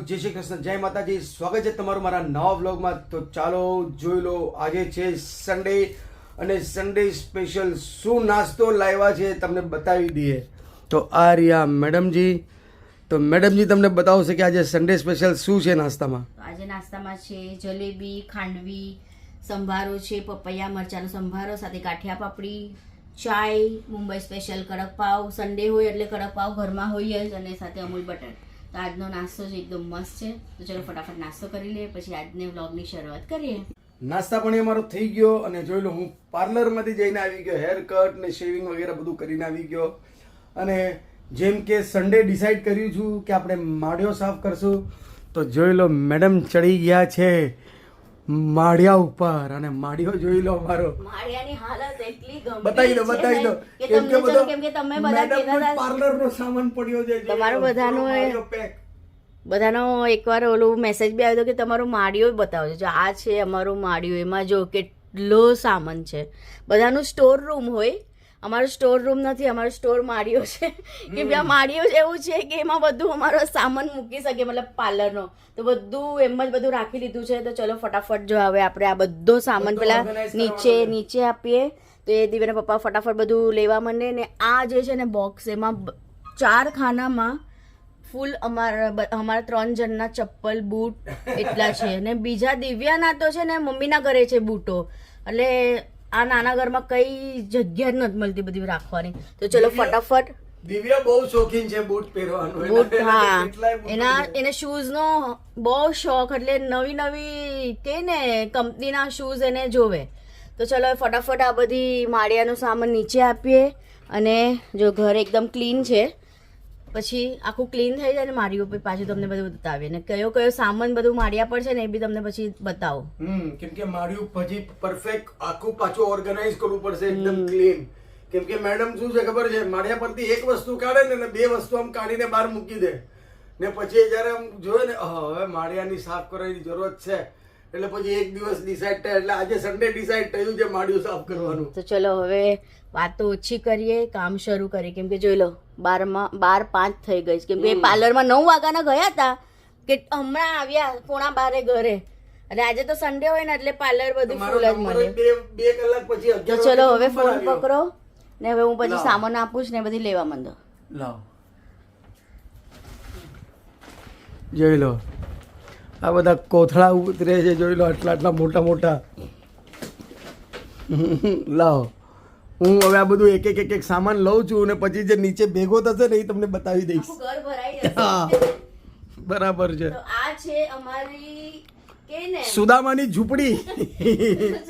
જય શ્રી કૃષ્ણ, જય માતાજી. સ્વાગત છે તમારું મારા નવા વ્લોગમાં. તો ચાલો જોઈ લો, આજે છે સન્ડે અને સન્ડે સ્પેશિયલ શું નાસ્તો લાવ્યા છે તમને બતાવી દઈએ. તો આ રહ્યા મેડમજી. તો મેડમજી તમને બતાવશે કે આજે સન્ડે સ્પેશિયલ શું છે નાસ્તામાં. આજે નાસ્તામાં છે જલેબી, ખાંડવી, સંભારો છે, પપૈયા મરચાંનો સંભારો સાથે ગાંઠિયા પાપડી, ચાય, મુંબઈ સ્પેશિયલ કડક પાવ. સન્ડે હોય એટલે કડક પાવ ઘરમાં હોય જ, અને સાથે અમૂલ બટર. તો આજનો નાસ્તો છે એકદમ મસ્ત છે. તો ચલો ફટાફટ નાસ્તો કરી લઈએ, પછી આજને વ્લોગની શરૂઆત કરીએ. નાસ્તા પણ અમારો થઈ ગયો અને જોઈ લો હું પાર્લરમાંથી જઈને આવી ગયો. હેર કટ ને શેવિંગ વગેરે બધું કરીને આવી ગયો. અને જેમ કે સન્ડે ડિસાઈડ કર્યું છું કે આપણે માળિયો સાફ કરશું. તો જોઈ લો મેડમ ચડી ગયા છે માળિયા ઉપર, અને માળિયો જોઈ લો અમારો. માળિયાની હાલત એટલી ગંભીર બતાવી દો કેમ કે તમે બધા કહેતા હતા પાર્લરનો સામાન પડ્યો છે. તમારો બધાનો એકવાર ઓલું મેસેજ બી આવ્યો હતો કે તમારો માળિયો બતાવજો. જો આ છે અમારો માળિયો. એમાં જો કેટલો સામાન છે. બધાનું સ્ટોર રૂમ હોય, અમારો સ્ટોર રૂમ નથી, અમારો સ્ટોર માળિયો છે. કે આ માળિયો જ એવું છે કે એમાં બધું અમારો સામાન મૂકી શકે, મતલબ પાર્લરનો. તો બધું એમ જ બધું રાખી લીધું છે. તો ચલો ફટાફટ જો હવે આપણે આ બધો સામાન પેલા નીચે આપીએ. તો એ દિવ્યાના પપ્પા ફટાફટ બધું લેવા માંડે. ને આ જે છે ને બોક્સ, એમાં 4 ખાનામાં ફૂલ અમારા 3 જણના ચપ્પલ, બૂટ એટલા છે. ને બીજા દિવ્યાના તો છે ને મમ્મીના ઘરે છે બૂટો, એટલે આ નાના ઘરમાં કઈ જગ્યા જ નથી મળતી બધી રાખવાની. તો ચલો ફટાફટ. દિવ્યા બહુ શોખીન છે બૂટ પહેરવાનો. બૂટ, હા, એને શૂઝ નો બહુ શોખ, એટલે નવી કે ને કંપનીના શૂઝ એને જોવે. તો ચલો ફટાફટ આ બધી માળિયાનો સામાન નીચે આપીએ. અને જો ઘર એકદમ ક્લીન છે, પછી આખું ક્લીન થઈ જાય ને માળિયો પર પાછું તમને બધું બતાવીએ. ને કયો સામાન બધું માળિયા પર છે ને એ બી તમને પછી બતાવો. કેમ કે માળિયું પછી પરફેક્ટ આખું પાછું ઓર્ગેનાઇઝ કરવું પડશે, એકદમ ક્લીન. કેમ કે મેડમ શું છે ખબર છે, માળિયા પરથી એક વસ્તુ કાઢે ને 2 વસ્તુ આમ કાઢીને બહાર મૂકી દે. ને પછી જયારે આમ જોયે ને હવે માળિયાની સાફ કરવાની જરૂરત છે, એટલે પછી એક દિવસ ડિસાઈડ થાય. એટલે આજે સન્ડે ડિસાઈડ થયું છે માળિયું સાફ કરવાનું. તો ચલો હવે વાતો ઓછી કરીએ, કામ શરૂ કરીએ. કેમ કે જોઈ લો 12:05 થઈ ગઈ. કેમ કે પાર્લરમાં 9 વાગ્યાના ગયા હતા, કે હમણાં આવ્યા 11:15 ઘરે. અને આજે તો સન્ડે હોય ને એટલે પાર્લર બધું ફૂલ જ મળે. 2 કલાક પછી. તો ચલો હવે ફોન પકડો ને હવે હું પછી સામાન આપું છું ને બધી લેવા માંડો. લાવ, જોઈ લો આ બધા કોથળા ઉતરે છે. જોઈ લો આટલા મોટા. લાવ, હું હવે આ બધું એક સામાન લઉં છું, અને પછી જે નીચે ભેગો થશે ને એ તમને બતાવી દઈશ. ઘર ભરાઈ જશે. બરાબર છે. તો આ છે અમારી કે ને સુદામાની ઝૂંપડી.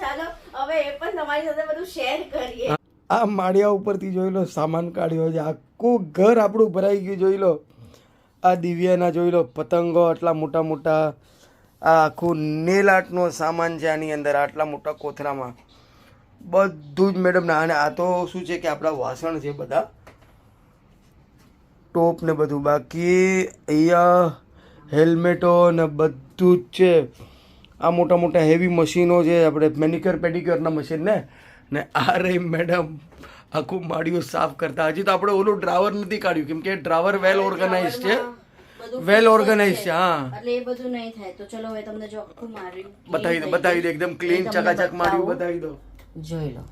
ચાલો હવે એ પણ તમારી સાથે બધું શેર કરીએ. આ માળિયા ઉપરથી જોઈ લો સામાન કાઢ્યો છે. આખું ઘર આપણું ભરાઈ ગયું. જોઈ લો આ દિવ્યાના જોઈ લો પતંગો આટલા મોટા. આ આખું નેલ આર્ટનો સામાન છે આની અંદર, આટલા મોટા કોથળામાં બધું જ મેડમ ના. અને આ તો શું છે કે આપણા વાસણ છે બધા, ટોપ ને બધું. બાકી અહીંયા હેલ્મેટો ને બધું જ છે. આ મોટા હેવી મશીનો છે, આપણે મેનિક્યોર પેડિક્યોરના મશીન ને આ રહી મેડમ આખું માળિયું સાફ કરતા. હજી તો આપણે ઓલું ડ્રાવર નથી કાઢ્યું, કેમ કે ડ્રાવર વેલ ઓર્ગેનાઇઝ છે. હા, એટલે એ બધું નહીં થાય. તો ચલો હવે તમને જો આખું માળિયું બતાવી દો એકદમ ક્લીન ચકાચક માળિયું બતાવી દો. જોઈ લો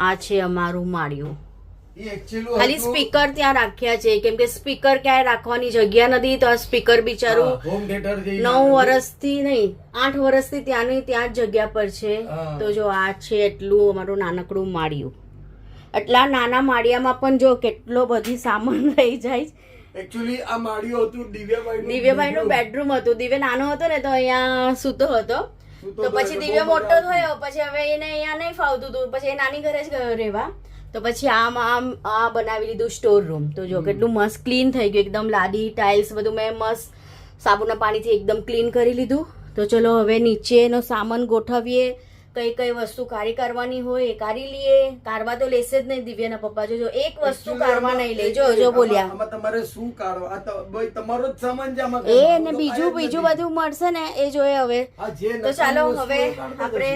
આ છે અમારું માળિયું. ખાલી સ્પીકર ત્યાં રાખ્યા છે, કેમ કે સ્પીકર ક્યાંય રાખવાની જગ્યા નથી. તો આ સ્પીકર બિચારું 9 વર્ષથી નહીં 8 વર્ષથી ત્યાં જ જગ્યા પર છે. તો જો આ છે એટલું અમારું નાનકડું માળિયું. એટલા નાના માળિયામાં પણ જો કેટલો બધી સામાન રહી જાય. એકચ્યુઅલી આ માળિયું હતું દિવ્યાભાઈનું બેડરૂમ હતું. દિવ્ય નાનો હતો ને તો અહીંયા સૂતો હતો. તો પછી દિવ્ય મોટો થયો, પછી હવે એને અહીંયા નહીં ફાવતું હતું, પછી એ નાની ઘરે જ ગયો રહેવા. તો પછી આ બનાવી લીધું સ્ટોર રૂમ. તો જો કેટલું મસ્ત ક્લીન થઈ ગયું, એકદમ લાદી ટાઇલ્સ બધું મેં મસ્ત સાબુના પાણીથી એકદમ ક્લીન કરી લીધું. તો ચલો હવે નીચેનો સામાન ગોઠવીએ. કઈ વસ્તુ કાઢી કાઢવાની હોય એ કાઢી લઈએ. કાઢવા તો લેશે જ નહીં દિવ્યાના પપ્પા. જો એક વસ્તુ કાઢવા નહીં લે. જો બોલ્યા તમારે શું કાઢવા, તમારો જ સામાન છે આમાં. એ ને બીજું બધું મળશે ને એ જોઈએ હવે. તો ચાલો હવે આપણે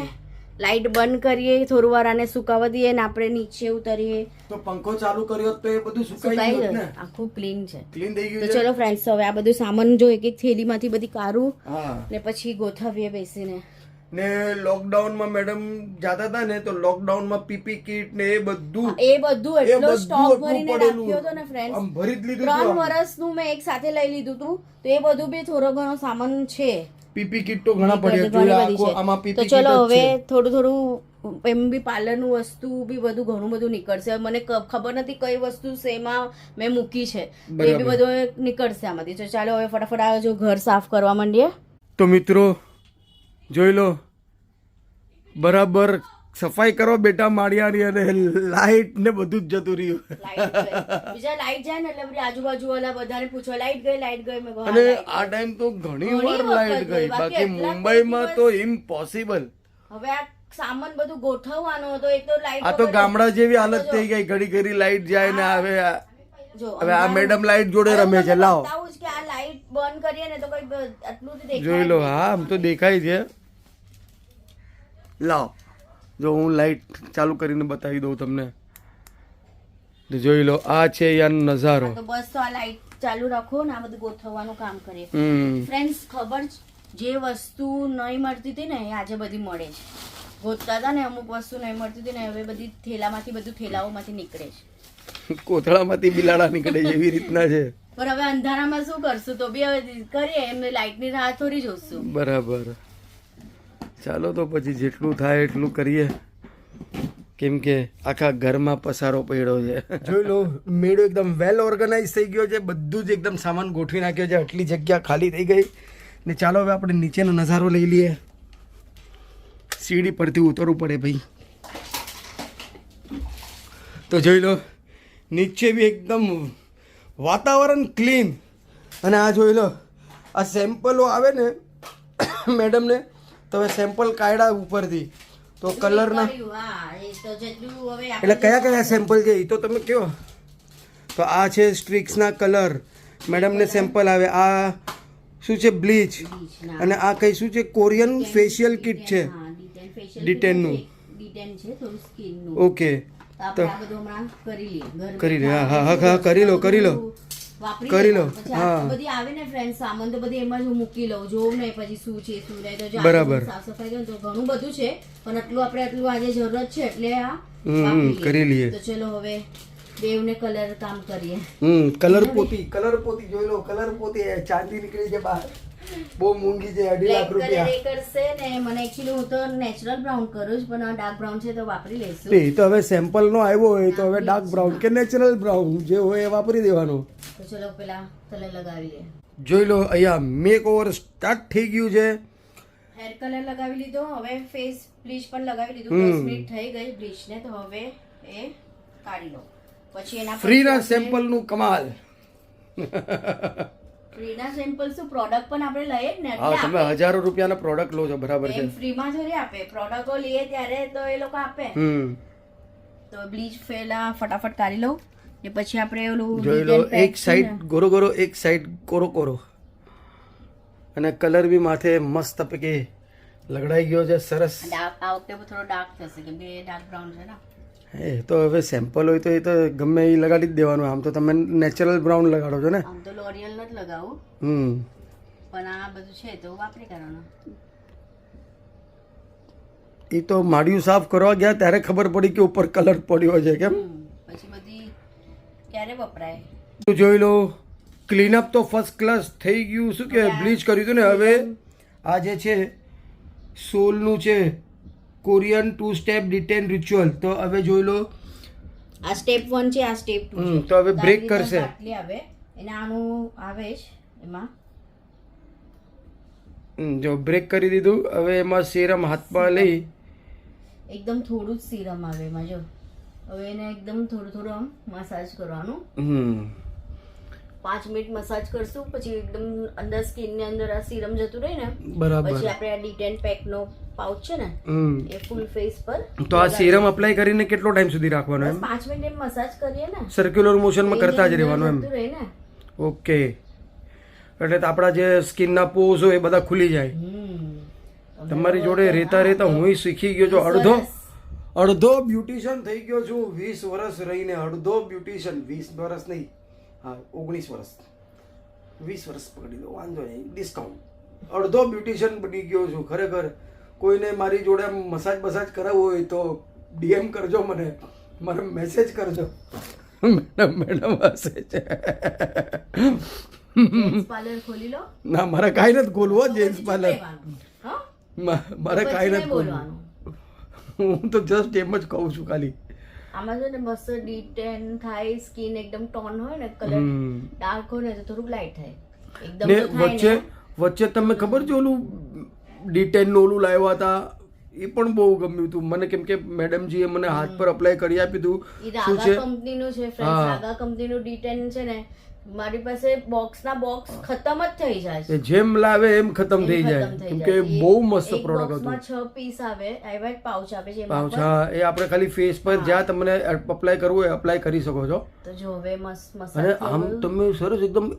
લાઇટ બંધ કરીએ, થોડું વાર આને સુકાવા દઈએ ને આપણે નીચે ઉતરીએ તો પંખો ચાલુ કર્યો તો એ બધું સુકાઈ સુકાઈ ગયું જાય. ને, આખું ક્લીન છે. ક્લીન થઈ તો ગયું છે. ચલો ફ્રેન્ડ્સ, હવે આ બધું સામાન જો એક એક થેલીમાંથી બધી કાઢું હા, ને પછી ગોઠવીએ બેસીને. ને લોકડાઉનમાં મેડમ જાતા હતા ને તો લોકડાઉનમાં પીપી કિટ ને એ બધું એ બધું એ એટલો બધું સ્ટોક હતું ભરીને પડેલું. રાખ્યો હતો ને ફ્રેન્ડ્સ, આમ ભરી જ લીધું 3 હતું. વર્ષનું મેં એક સાથે લઈ લીધું હતું. તો એ બધું બી થોડો ઘણો સામાન છે. પીપી કિટ તો ઘણા પડ્યા ઘણી જોયા બધી છે. આમાં તો પીપી ચલો કિટ હવે જ છે. થોડું થોડું એમ બી પાર્લરનું વસ્તુ બી બધું ઘણું બધું નીકળશે. મને ખબર નથી કઈ વસ્તુ શેમાં મેં મૂકી છે, તો એ બી બધું નીકળશે આમાંથી. તો ચાલો હવે ફટાફટ આ જો ઘર સાફ કરવા માંડીએ. તો મિત્રો જોઈ લો, બરાબર સફાઈ કરો બેટા માળિયાની, અને લાઈટ ને બધું જ જતું રહ્યું. લાઈટ ગઈ. બીજા લાઈટ જાય ને એટલે બધી આજુબાજુ વાળા બધાને પૂછો લાઈટ ગઈ, લાઈટ ગઈ. મેં કહું, હા, અને લાઈટ આ ટાઈમ તો ઘણી ઘણી વાર વખત લાઈટ ગઈ. ગઈ, બાકી બાકી એટલા મુંબઈમાં કોઈ તો ઇમ્પોસિબલ. હવે આ સામાન બધું ગોઠવવાનો હતો. એક તો લાઈટ આ તો ગામડા જેવી હાલત થઈ ગઈ, ઘડી ઘડી લાઈટ જાય ને હવે જો હવે આ મેડમ લાઈટ જોડે રમે છે. લાવો બતાવું જ કે આ લાઈટ બંધ કરીએ ને તો કઈ આટલું જ દેખાય. જોઈ લો. હા, આમ તો દેખાય છે. લાવો, જો હું લાઈટ ચાલુ કરીને બતાવી દઉં તમને. તો જોઈ લો, આ છે યાર નજારો. તો બસ તો આ લાઈટ ચાલુ રાખો ને આ બધું ગોઠવવાનું કામ કરીએ. હમ ફ્રેન્ડ્સ, ખબર છે જે વસ્તુ નહીં મળતી હતી ને એ આજે બધી મળે છે. ગોતતા હતા ને અમુક વસ્તુ નહીં મળતી હતી ને હવે બધી થેલામાંથી બધું થેલાઓમાંથી નીકળે છે. કોથળામાંથી બિલાડા નીકળે છે એવી રીતના છે. પણ હવે અંધારામાં શું કરશું, તો બી હવે કરીએ એમને લાઈટની રાહ થોડી જોશું. બરાબર. ચાલો તો પછી જેટલું થાય એટલું કરીએ, કેમ કે આખા ઘરમાં પસારો પડ્યો છે. જોઈ લો, મેળો એકદમ વેલ ઓર્ગેનાઇઝ થઈ ગયો છે. બધું જ એકદમ સામાન ગોઠવી નાખ્યો છે. આટલી જગ્યા ખાલી થઈ ગઈ ને. ચાલો હવે આપણે નીચેનો નજારો લઈ લઈએ. સીડી પરથી ઉતરવું પડે ભાઈ. તો જોઈ લો, નીચે બી એકદમ વાતાવરણ ક્લીન. અને આ જોઈ લો, આ સેમ્પલો આવે ને મેડમને, તો હવે સેમ્પલ કાઢ્યા ઉપરથી તો કલરના. હા, એ તો જેટલું હવે એટલે કયા કયા સેમ્પલ છે એ તો તમે કહો. તો આ છે સ્ટ્રિક્સના કલર, મેડમને સેમ્પલ આવે. આ શું છે? બ્લીચ. અને આ કઈ શું છે? કોરિયન ફેશિયલ કિટ છે. ડિટેનનું. ડિટેન છે થોડું સ્કિનનું. ઓકે, તો આપણે આ બધું હમણાં કરી લઈએ. કરી લે. હા હા હા, કરી લો કરી લો વાપરી કરી લો. પછી આ બધી આવે ને ફ્રેન્ડ સામાન તો બધી એમાં જ હું મૂકી લઉં, જોઉં નહીં પછી શું છે શું નહીં. તો જો આ બરાબર. બધું સાફ સફાઈ કરું તો ઘણું બધું છે, પણ આટલું આજે જરૂરત છે એટલે આ હમ, વાપરી કરી લઈએ. તો ચલો હવે બેવને કલર કામ કરીએ. કલર પોતી જોઈ લો. કલર પોતી ચાંદી નીકળી છે બહાર. બહુ મોંઘી છે, 2.5 લાખ બ્લેક કલર રૂપિયા. એ કરશે ને મને એકચ્યુઅલી હું તો નેચરલ બ્રાઉન કરું છું, પણ ડાર્ક બ્રાઉન છે તો વાપરી લઈશું. એ તો હવે સેમ્પલ નો આવ્યો હોય તો હવે ડાર્ક બ્રાઉન કે નેચરલ બ્રાઉન જે હોય એ વાપરી દેવાનો. તો ચલો પેલા કલર લગાવી લઈએ. જોઈ લો, અહીંયા મેક ઓવર સ્ટાર્ટ થઈ ગયું છે. હેર કલર લગાવી લીધો, હવે ફેસ બ્લીચ પણ લગાવી લીધું. 10 મિનિટ થઈ ગઈ બ્લીચ ને, તો હવે એ કાઢી લો. પછી એના ફ્રીના સેમ્પલ નું કમાલ. ફ્રીના સેમ્પલ શું, પ્રોડક્ટ પણ આપણે લઈએ જ ને, હા, એટલે તમે હજારો રૂપિયાના પ્રોડક્ટ લો છો, બરાબર છે. એમ ફ્રીમાં થોડી આપે, પ્રોડક્ટો લઈએ ત્યારે તો એ લોકો આપે. તો બ્લીચ ફેલા ફટાફટ કાઢી લઉં ને પછી આપણે ઓલું જોઈ લો, એક સાઈડ ગોરો ગોરો, એક સાઈડ કોરો કોરો. અને કલર બી માથે મસ્ત પૈકી લગડાઈ ગયો છે, સરસ. આ વખતે થોડો ડાર્ક થશે કેમ કે ડાર્ક બ્રાઉન છે ને. એ તો હવે સેમ્પલ હોય તો એ તો ગમે એ લગાડી જ દેવાનું. આમ તો તમે નેચરલ બ્રાઉન લગાડો છો ને. આમ તો લોરિયલ નથી લગાવું, પણ આ બધું છે તો વાપરી કરવાનું. એ તો માડિયું સાફ કરવા ગયા ત્યારે ખબર પડી કે ઉપર કલર પડ્યો છે. કેમ? પછી બધી ક્યારે વપરાય. તો જોઈ લો, ક્લીનઅપ તો ફર્સ્ટ ક્લાસ થઈ ગયું. શું કે બ્લીચ કર્યું હતું ને. હવે આ જે છે સોલનું છે, કોરિયન 2 સ્ટેપ ડિટેન રિચ્યુઅલ. તો હવે જોઈ લો, આ સ્ટેપ 1 છે, આ સ્ટેપ 2 છે. તો હવે બ્રેક કરશે. આટલી આવે એને આનું આવે જ એમાં. જો બ્રેક કરી દીધું. હવે એમાં સેરમ હાથમાં લઈ એકદમ થોડું જ સીરમ આવે એમાં. જો હવે એને એકદમ થોડું થોડું આમ મસાજ કરવાનું. 5 મિનિટ મસાજ કરશું પછી એકદમ અંદર સ્કિન ની અંદર આ સીરમ જતું રહે ને, બરાબર. પછી આપણે આ ડી10 પેક નો પાઉચ છે ને એ ફૂલ ફેસ પર. તો આ સેરમ અપ્લાય કરીને કેટલો ટાઈમ સુધી રાખવાનો? એમ 5 મિનિટ એમ મસાજ કરીએ ને, સર્ક્યુલર મોશનમાં કરતા જ રહેવાનું એમ. જતું રહે ને. ઓકે, એટલે આપણા જે સ્કિનના પોર્સ હોય એ બધા ખુલી જાય. તમારી જોડે રહેતા રહેતા હું શીખી ગયો છું. અડધો બ્યુટિશિયન થઈ ગયો છું. 20 વર્ષ રહીને અડધો બ્યુટિશિયન. 20 વર્ષ નહીં, હા 19 વર્ષ, 20 વર્ષ પકડી દો, વાંધો નહીં, ડિસ્કાઉન્ટ. અડધો બ્યુટિશિયન બની ગયો છું ખરેખર. કોઈને મારી જોડે મસાજ કરાવવું હોય તો DM કરજો મને મેસેજ કરજો. મેડમ હશે છે. પાર્લર ખોલી લો. ના મારે કાંઈ નથી ખોલવો જેન્ટ્સ પાર્લર. મારે કાંઈ નથી ખોલવું. બોલવાનું. હું તો જસ્ટ એમ જ કહું છું ખાલી. આમાં છે ને મસ્ત ડી10 થાય, સ્કિન એકદમ ટોન હોય ને, કલર ડાર્ક હોય ને તો થોડુંક લાઇટ થાય એકદમ. ને તો થાય વચ્ચે તમને ખબર છે ઓલું D10 નું ઓલું લાવ્યા હતા, એ પણ બહુ ગમ્યું હતું મને, કેમ કે મેડમજીએ મને હાથ પર અપ્લાય કરી આપ્યું હતું. ઈ રાગા કંપનીનું છે ફ્રેન્ડ્સ. રાગા કંપનીનું D10 છે ને, મારી પાસે બોક્સના બોક્સ ખતમ જ થઈ જાય છે. જેમ લાવે એમ ખતમ થઈ જાય, કેમ કે બહુ મસ્ત પ્રોડક્ટ હતું. 6 પીસ આવે, આવા પાઉચ આવે છે. પાઉચ, હા, એ આપણે ખાલી ફેસ પર જ્યાં તમને અપ્લાય કરવું હોય અપ્લાય કરી શકો છો. તો જો હવે મસ્ત મસ્ત અને આમ તમે સરસ એકદમ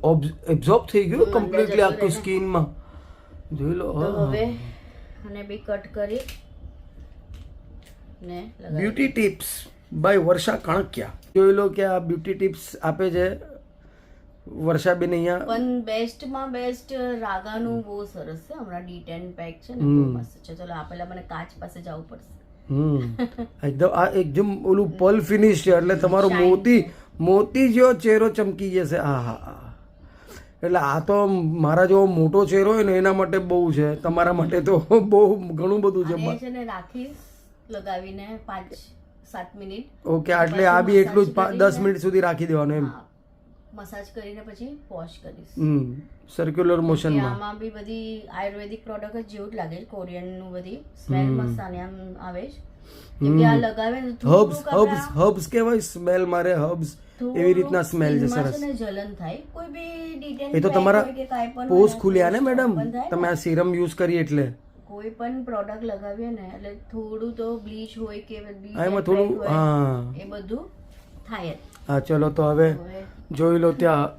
એબ્ઝોર્બ થઈ ગયું કમ્પ્લીટલી આખી સ્કિન માં. જોઈ લો. હવે અને બી કટ કરી ને બ્યુટી ટિપ્સ બાય વર્ષા કણકિયા. જોઈ લો કે આ બ્યુટી ટિપ્સ આપે છે વર્ષાબેન અહીંયા. પણ બેસ્ટમાં બેસ્ટ રાગાનું બહુ સરસ છે. હમણાં D10 પેક છે ને, બહુ મસ્ત છે. ચલો આ પહેલા મને કાચ પાસે જવું પડશે. એકદમ આ એકદમ ઓલું પલ ફિનિશ છે, એટલે તમારો મોતી જેવો ચહેરો ચમકી જશે. હા, એટલે આ તો મારા જેવો મોટો ચહેરો હોય ને એના માટે બહુ છે, તમારા માટે તો બહુ ઘણું બધું છે. છે ને રાખીશ લગાવીને 5-7 મિનિટ. ઓકે, એટલે આ બી એટલું જ 10 મિનિટ સુધી રાખી દેવાનું એમ. મસાજ કરીને પછી વોશ કરીશ. સર્ક્યુલર મોશનમાં. આમાં બી બધી આયુર્વેદિક પ્રોડક્ટ જેવું જ લાગે છે. કોરિયન નું બધી સ્મેલ મસ્ત આને આમ આવે છે. કેમ કે આ લગાવે ને હર્બ્સ કહેવાય, સ્મેલ મારે હર્બ્સ એવી રીતના સ્મેલ છે. સરસ. જલન થાય કોઈ બી ડિટેલ. એ તો તમારા પોસ ખુલ્યા ને મેડમ, તમે આ સિરમ યુઝ કરી એટલે. કોઈ પણ પ્રોડક્ટ લગાવીએ ને એટલે થોડું તો બ્લીચ હોય કે એમાં થોડું, હા, એ બધું થાય. હા, ચલો તો હવે જોઈ લો ત્યાં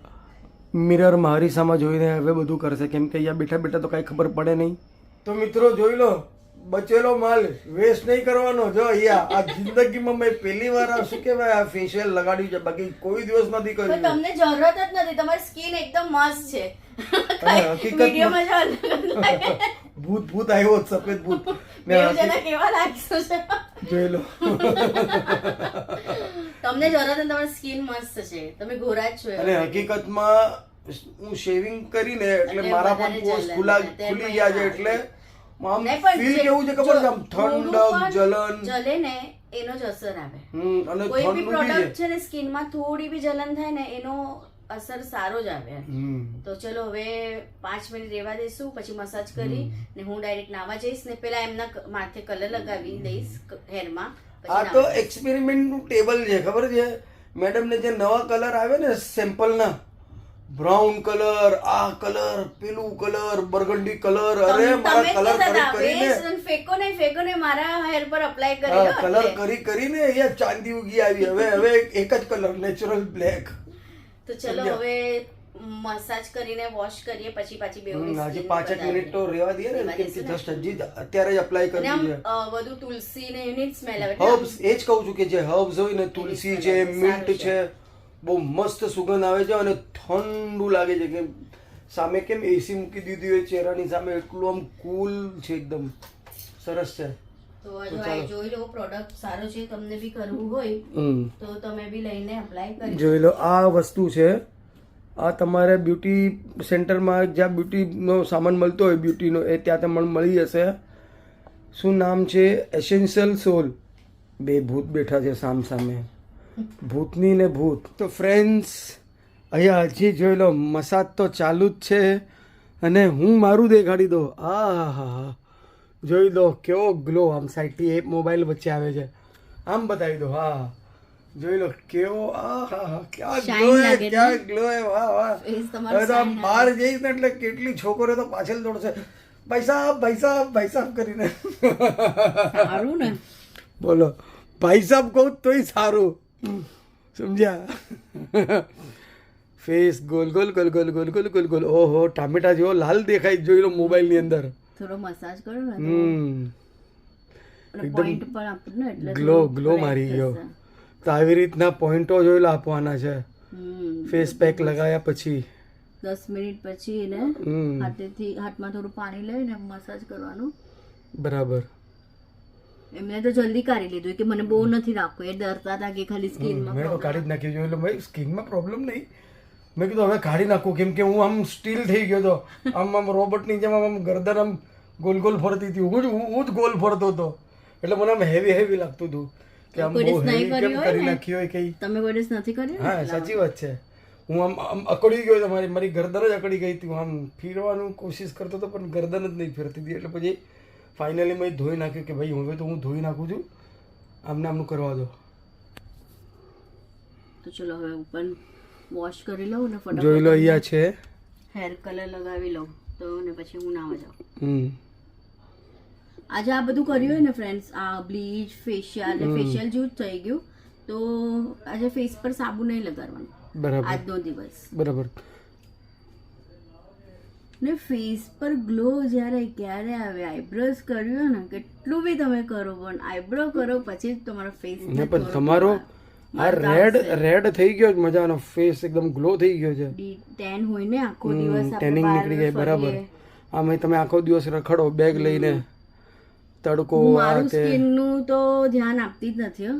મિરરમાં અરીસામાં જોઈને હવે બધું કરશે, કેમ કે અહીંયા બેઠા બેઠા તો કાંઈ ખબર પડે નહીં. તો મિત્રો જોઈ લો, બચેલો માલ વેસ્ટ નહીં કરવાનો. જો અહીંયા આ જિંદગીમાં મેં પહેલી વાર આ શું કહેવાય આ ફેશિયલ લગાડ્યું છે, બાકી કોઈ દિવસ નથી કર્યું. તમને જરૂરત જ નથી, તમારી સ્કિન એકદમ મસ્ત છે. હકીકતમાં ભૂત આવ્યો, સફેદ ભૂત. કેવા લાગશે જોઈ લો. તમને જરૂરત તમારી સ્કિન મસ્ત છે, તમે ગોરા જ છો. અને હકીકતમાં હું શેવિંગ કરીને એટલે મારા પણ પોસ ખુલી ગયા છે, એટલે આમ ફીલ કેવું છે ખબર છે, આમ ઠંડક, જલન જલે ને એનો જ અસર આવે. અને કોઈ બી પ્રોડક્ટ છે ને સ્કિન માં થોડી બી જલન થાય ને એનો અસર સારો જ આવે. તો ચલો હવે 5 મિનિટ રહેવા દઈશું, પછી મસાજ કરી ને હું ડાયરેક્ટ નાવા જઈશ ને પેલા એમના માથે કલર લગાવી દઈશ હેરમાં. આ તો એક્સપેરિમેન્ટ નું ટેબલ છે, ખબર છે મેડમ ને? જે નવા કલર આવે ને સેમ્પલ ના, બ્રાઉન કલર, આ કલર, પેલું કલર, બર્ગન્ડી કલર, અરે મારા કલર કરીને ફેકો ને મારા હેર પર અપ્લાય કરી કલર કરીને અહીંયા ચાંદી ઉગી આવી. હવે એક જ કલર, નેચરલ બ્લેક. તો ચલો હવે મસાજ કરીને વોશ કરીએ, પછી પાછી બેવની આજે 5 મિનિટ તો રહેવા દઈએ ને, કેમ કે જસ્ટ હજી અત્યારે જ અપ્લાય કરી દીધું. બધું તુલસી ને એની સ્મેલ આવે. હર્બ્સ એ જ કહું છું કે જે હર્બ્સ હોય ને, તુલસી છે, મિન્ટ છે, બહુ મસ્ત સુગંધ આવે છે અને ઠંડુ લાગે છે. કે સામે કેમ એસી મૂકી દીધી હોય ચહેરાની સામે, એટલું આમ કુલ છે, એકદમ સરસ છે. તો જોઈ લો, પ્રોડક્ટ સારો છે, તમને બી કરવું હોય તો તમે બી લઈને અપ્લાય કરી જોઈ લો. આ વસ્તુ છે, આ તમારે બ્યુટી સેન્ટરમાં જ્યાં બ્યુટીનો સામાન મળતો હોય બ્યુટીનો, એ ત્યાં તમને મળી જશે. શું નામ છે? એસેન્શિયલ સોલ. બે ભૂત બેઠા છે સામે, ભૂતની ને ભૂત. તો ફ્રેન્ડ્સ અહીંયા હજી જોઈ લો, મસાજ તો ચાલુ જ છે અને હું મારું દેખાડી દો. હા, જોઈ લો કેવો ગ્લો, આમ સાઈડથી એક મોબાઈલ વચ્ચે આવે છે, આમ બતાવી દો. હા, જોઈ લો કેવો, ક્યાં ગ્લો હે, વાહ. હવે તો આમ બહાર જઈશ ને એટલે કેટલી છોકરીઓ તો પાછળ દોડશે, ભાઈ સાહેબ કરીને. સારું ને, બોલો ભાઈ સાહેબ કહું તોય સારું, સમજ્યા? Face goal. ઓહો, ટામેટા જેવો લાલ દેખાય, જોઈ લો મોબાઈલ ની અંદર. થોડો મસાજ કરો ને એકદમ પોઈન્ટ પણ આપું ને એટલે ગ્લો મારી ગયો. તો આવી રીતના પોઈન્ટો જોયેલા આપવાના છે ફેસ પેક લગાવ્યા પછી 10 મિનિટ પછી એને હાથમાં થોડું પાણી લઈને મસાજ કરવાનું. બરાબર. એમને તો જલ્દી કાઢી લીધું કે મને બહુ નથી રાખવું, એ ડરતા હતા કે ખાલી સ્કિનમાં મેં તો કાઢી જ નાખ્યું જોયું. ભાઈ સ્કિનમાં પ્રોબ્લેમ નહીં. મેં કીધું હવે કાઢી નાખું, કેમ કે હું આમ સ્ટીલ થઈ ગયો હતો. આમ રોબોટની જેમ આમ ગરદન આમ ગોલ ગોલ ફરતી હતી. હું જ ગોલ ફરતો હતો એટલે મને આમ હેવી લાગતું હતું કે આમ બહુ હેવી કેમ કરી નાખી હોય કઈ. તમે કોઈ દિવસ નથી કર્યું? હા સાચી વાત છે. હું આમ અકડી ગયો, મારી ગરદન જ અકડી ગઈ હતી. હું આમ ફેરવાનું કોશિશ કરતો હતો પણ ગરદન જ નહીં ફેરતી હતી. એટલે પછી ફાઇનલી મેં ધોઈ નાખ્યું કે ભાઈ હવે તો હું ધોઈ નાખું છું, આમનું કરવા દો. તો ચલો હવે ઉપર વોશ કરી લઉં ને ફટાફટ. જોઈ લો અહીંયા છે હેર કલર લગાવી લઉં તો ને પછી હું નાવા જાઉં. આજે આ બધું કર્યું હોય ને ફ્રેન્ડ્સ, આ બ્લીચ ફેશિયલ જેવું જ થઈ ગયું, તો આજે ફેસ પર સાબુ નહીં લગાડવાનું. બરાબર. આજનો દિવસ બરાબર. ને ફેસ પર ગ્લો ક્યારે આવે? આઈબ્રોઝ કર્યું ને કેટલું બી તમે કરો પણ આઈબ્રો કરો પછી જ તમારો ફેસ ને પણ તમારો આ રેડ થઈ ગયો છે, મજાનો ફેસ એકદમ ગ્લો થઈ ગયો છે. ટેન હોય ને આખો દિવસ ટેનિંગ નીકળી ગઈ. બરાબર. આમાં તમે આખો દિવસ રખડો બેગ લઈને, તડકો મારું સ્કિન નું તો ધ્યાન આપતી જ નથી હો.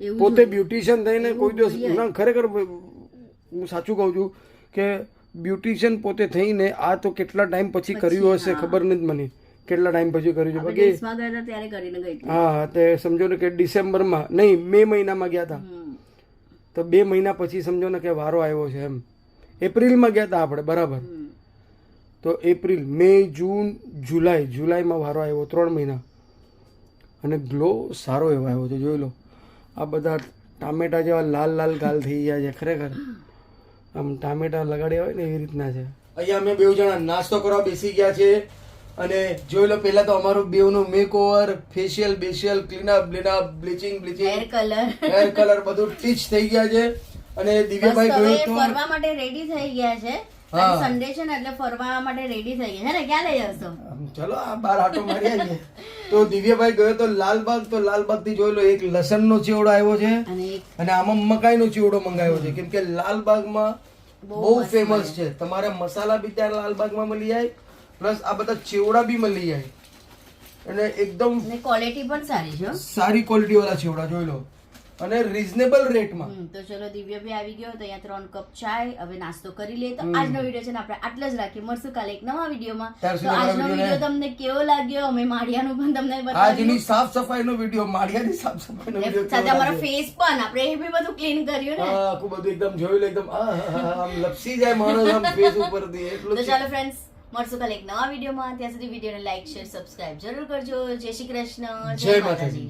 એવું પોતે બ્યુટિશિયન થઈને કોઈ દિવસ ના, ખરેખર હું સાચું કહું છું કે બ્યુટિશિયન પોતે થઈને આ તો કેટલા ટાઈમ પછી કર્યું હશે ખબર નથી મને, કેટલા ટાઈમ પછી કર્યું છે. બાકી હા, તે સમજો ને કે ડિસેમ્બરમાં નહીં, મે મહિનામાં ગયા હતા, તો 2 મહિના પછી સમજો ને કે વારો આવ્યો છે એમ. એપ્રિલમાં ગયા હતા આપણે, બરાબર. તો એપ્રિલ, મે, જૂન, જુલાઈમાં વારો આવ્યો, 3 મહિના. અને ગ્લો સારો એવો આવ્યો છે. જોઈ લો આ બધા ટામેટા જેવા લાલ ગાલ થઈ ગયા છે. ખરેખર આમ ટામેટા લગાડ્યા હોય ને એવી રીતના છે. અહીંયા અમે 2 જણા નાસ્તો કરવા બેસી ગયા છે અને જોઈ લો પહેલા તો અમારું બેવનું મેકઓવર, ફેશિયલ, બેશિયલ, ક્લીનઅપ, બ્લીચિંગ, હેર કલર બધું ટીચ થઈ ગયા છે. અને દિવ્યાભાઈ ગયો તો ફરવા માટે રેડી થઈ ગયા છે. સન્ડે છે ને એટલે ફરવા માટે રેડી થઈ ગયા છે ને. ક્યાં લઈ જશો? ચલો આ બાર આટો મારી આવીએ. તો દિવ્યાભાઈ ગયો તો લાલબાગ, તો લાલબાગ થી જોઈ લો એક લસણનો ચેવડો આવ્યો છે અને આમાં મકાઈનો ચેવડો મંગાવ્યો છે, કેમ કે લાલબાગમાં બહુ ફેમસ છે. તમારે મસાલા બી ત્યાં લાલબાગમાં મળી જાય, પ્લસ આ બધા ચેવડા બી મળી જાય અને એકદમ ક્વોલિટી પણ સારી છે, સારી ક્વોલિટી વાળા ચેવડા જોઈ લો અને રીઝનેબલ રેટમાં. તો ચલો દિવ્યાભાઈ આવી ગયો તો અહીંયા 3 કપ ચાય. હવે નાસ્તો કરી લઈએ. તો આજનો વિડીયો છે ને આપણે આટલા જ રાખીએ. મળશું કાલે એક નવા વિડીયોમાં. તો આજનો વિડીયો તમને કેવો લાગ્યો? અમે માળિયાનું પણ તમને બતાવ્યું, આજની સાફ સફાઈનો વિડીયો, માળિયાની સાફ સફાઈનો વિડીયો, સાથે અમારો ફેસ પણ આપણે એ બી બધું ક્લીન કર્યું ને. આખું બધું એકદમ જોઈ લો, એકદમ આમ લપસી જાય માણસ આમ ફેસ ઉપરથી. એટલું. તો ચાલો ફ્રેન્ડ્સ, મળશું કાલે એક નવા વિડીયોમાં. ત્યાં સુધી વિડીયોને લાઈક, શેર, સબસ્ક્રાઇબ જરૂર કરજો. જય શ્રી કૃષ્ણ, જય માતાજી.